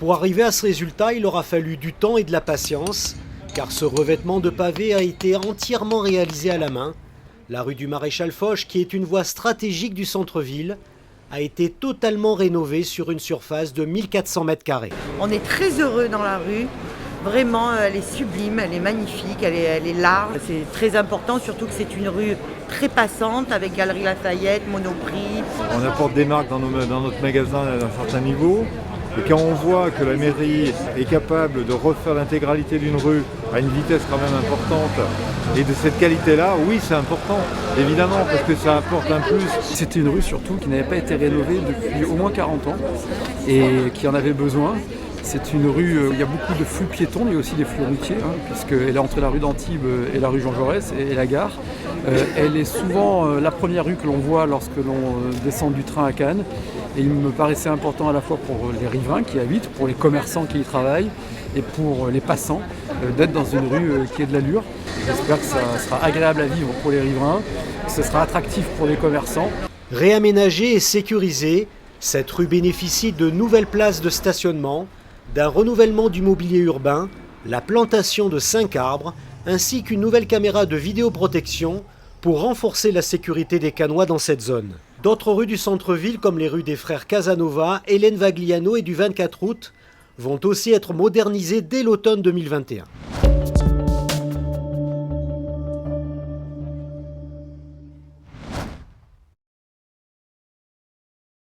Pour arriver à ce résultat, il aura fallu du temps et de la patience, car ce revêtement de pavés a été entièrement réalisé à la main. La rue du Maréchal Foch, qui est une voie stratégique du centre-ville, a été totalement rénovée sur une surface de 1400 m². On est très heureux dans la rue. Vraiment, elle est sublime, elle est magnifique, elle est large. C'est très important, surtout que c'est une rue très passante avec Galerie Lafayette, Monoprix. On apporte des marques dans notre magasin à un certain niveau. Et quand on voit que la mairie est capable de refaire l'intégralité d'une rue à une vitesse quand même importante et de cette qualité-là, oui, c'est important, évidemment, parce que ça apporte un plus. C'était une rue surtout qui n'avait pas été rénovée depuis au moins 40 ans et qui en avait besoin. C'est une rue où il y a beaucoup de flux piétons, mais aussi des flux routiers, puisqu'elle est entre la rue d'Antibes et la rue Jean Jaurès et la gare. Elle est souvent la première rue que l'on voit lorsque l'on descend du train à Cannes. Et il me paraissait important à la fois pour les riverains qui y habitent, pour les commerçants qui y travaillent et pour les passants d'être dans une rue qui ait de l'allure. J'espère que ça sera agréable à vivre pour les riverains, que ce sera attractif pour les commerçants. Réaménagée et sécurisée, cette rue bénéficie de nouvelles places de stationnement, d'un renouvellement du mobilier urbain, la plantation de 5 arbres, ainsi qu'une nouvelle caméra de vidéoprotection pour renforcer la sécurité des Cannois dans cette zone. D'autres rues du centre-ville, comme les rues des frères Casanova, Hélène Vagliano et du 24 août, vont aussi être modernisées dès l'automne 2021.